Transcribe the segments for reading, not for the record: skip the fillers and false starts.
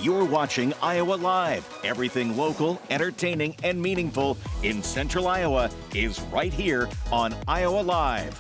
You're watching Iowa Live. Everything local, entertaining, and meaningful in Central Iowa is right here on Iowa Live.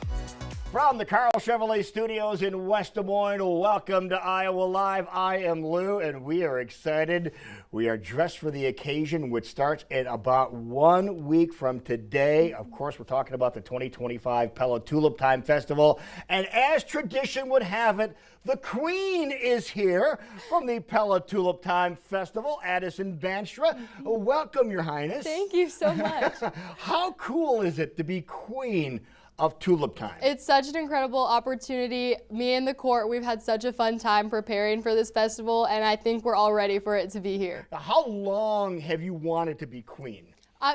From the Carl Chevrolet Studios in West Des Moines, welcome to Iowa Live. I am Lou, and we are excited. We are dressed for the occasion, which starts in about 1 week from today. Of course, we're talking about the 2025 Pella Tulip Time Festival. And as tradition would have it, the Queen is here from the Pella Tulip Time Festival, Addison Banstra. Welcome, Your Highness. Thank you so much. How cool is it to be Queen of Tulip Time? It's such an incredible opportunity. Me and the court, we've had such a fun time preparing for this festival, and I think we're all ready for it to be here. Now, how long have you wanted to be queen?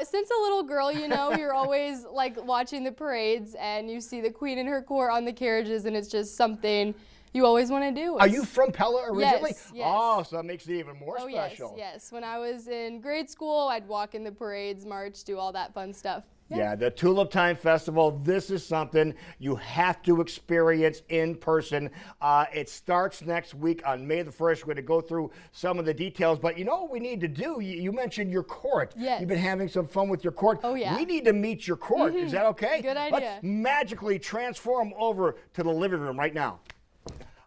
Since a little girl, you know, you're always like watching the parades and you see the queen and her court on the carriages, and it's just something you always want to do. Are you from Pella originally? Yes. Oh, so that makes it even more special. Yes. When I was in grade school, I'd walk in the parades, march, do all that fun stuff. Yeah, the Tulip Time Festival, this is something you have to experience in person. It starts next week on May the 1st. We're going to go through some of the details, but you know what we need to do? You mentioned your court. Yes. You've been having some fun with your court. Oh, yeah. We need to meet your court. Is that okay? Good idea. Let's magically transform over to the living room right now.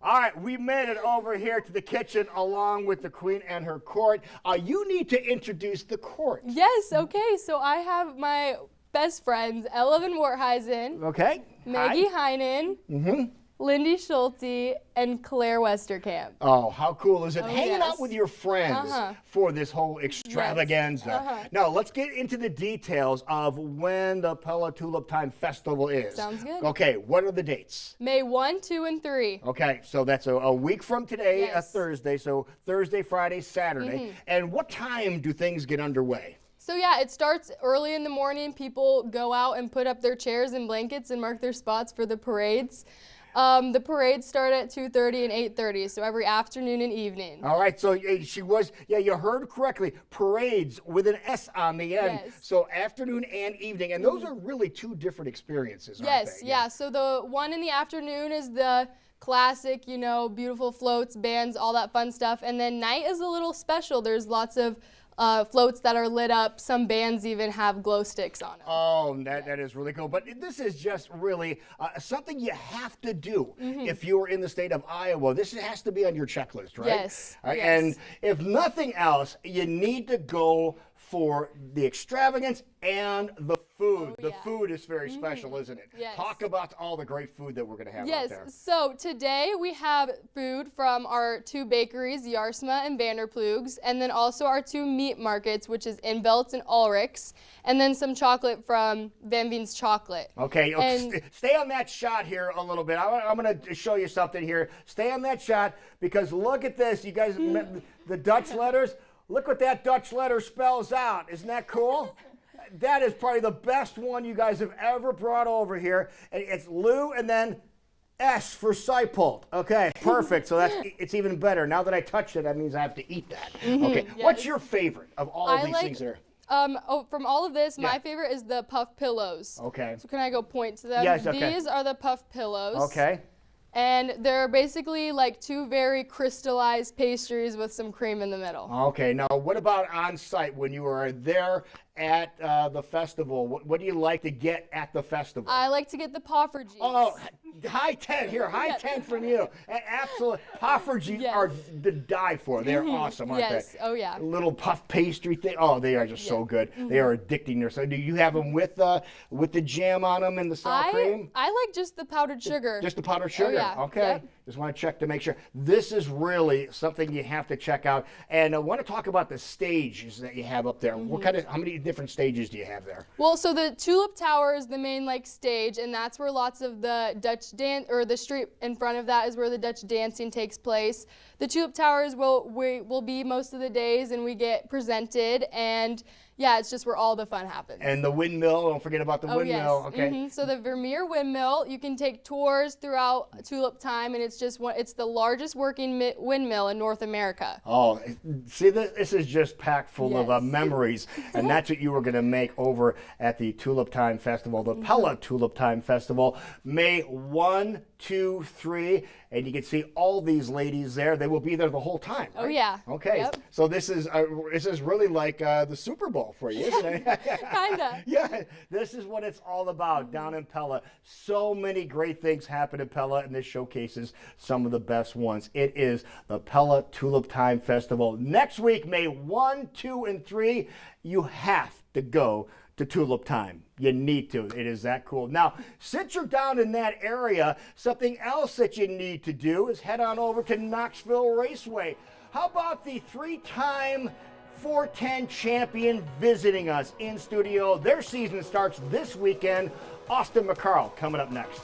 All right, we made it over here to the kitchen along with the Queen and her court. You need to introduce the court. Yes, okay. So I have my best friends, Ella Van Wertheisen, Okay. Maggie Heinen, Lindy Schulte, and Claire Westerkamp. Oh, how cool is it? Hanging yes. out with your friends for this whole extravaganza. Now, let's get into the details of when the Pella Tulip Time Festival is. Sounds good. Okay, what are the dates? May 1, 2, and 3. Okay, so that's a week from today, a Yes. Thursday, so Thursday, Friday, Saturday. And what time do things get underway? So yeah, it starts early in the morning. People go out and put up their chairs and blankets and mark their spots for the parades. The parades start at 2:30 and 8:30, so every afternoon and evening. All right, so you heard correctly, parades with an S on the end. Yes. So afternoon and evening, and those are really two different experiences, aren't Yes, they? yeah. So the one in the afternoon is the classic, you know, beautiful floats, bands, all that fun stuff. And then night is a little special. There's lots of floats that are lit up. Some bands even have glow sticks on them. Oh, that is really cool. But this is just really something you have to do if you're in the state of Iowa. This has to be on your checklist, right? Yes. All right, Yes. and if nothing else, you need to go for the extravagance and the food. The food is very special, isn't it? Yes. Talk about all the great food that we're going to have out there. Yes, so today we have food from our two bakeries, Jarsma and Vanderplugs, and then also our two meat markets, which is Inveldt and Ulrichs, and then some chocolate from Van Veen's Chocolate. Okay, And stay on that shot here a little bit. I'm going to show you something here. Stay on that shot because look at this. You guys, the Dutch letters. Look what that Dutch letter spells out. Isn't that cool? That is probably the best one you guys have ever brought over here. And it's Lou and then S for Seipold. Okay, perfect. So it's even better. Now that I touched it, that means I have to eat that. Okay, yes. What's your favorite of all of these things there? From all of this, my favorite is the puff pillows. Okay. So can I go point to them? Yes, okay. These are the puff pillows. Okay. And they're basically like two very crystallized pastries with some cream in the middle. Okay, now what about on site when you are there at the festival? What do you like to get at the festival? I like to get the poffertjes. Oh, high 10 here, high 10 from you. Absolutely. Poffertjes are to die for. They're awesome, aren't they? Yes, oh yeah. Little puff pastry thing. Oh, they are just so good. They are addicting. So do you have them with the jam on them and the sour cream? I like just the powdered sugar. Just the powdered sugar? Oh, yeah. Okay. Yep. Just want to check to make sure. This is really something you have to check out. And I want to talk about the stages that you have up there. How many different stages do you have there? Well, so the Tulip Tower is the main stage, and that's where lots of the Dutch dance, or the street in front of that is where the Dutch dancing takes place. The Tulip Towers will be most of the days, and we get presented, and yeah, it's just where all the fun happens. And the windmill, don't forget about the windmill. Yes. Okay. So the Vermeer windmill, you can take tours throughout Tulip Time, and it's the largest working windmill in North America. Oh, see, this is just packed full of memories, and that's what you were going to make over at the Tulip Time Festival, the Pella Tulip Time Festival, May 1, 2, 3, and you can see all these ladies there. They will be there the whole time. Oh right? yeah. Okay. Yep. So this is really like the Super Bowl for you, isn't it? Kinda. Yeah. This is what it's all about down in Pella. So many great things happen in Pella, and this showcases some of the best ones. It is the Pella Tulip Time Festival. Next week, May 1, 2, and 3, you have to go to Tulip Time. You need to. It is that cool. Now, since you're down in that area, something else that you need to do is head on over to Knoxville Raceway. How about the 3-time 410 champion visiting us in studio? Their season starts this weekend. Austin McCarl coming up next.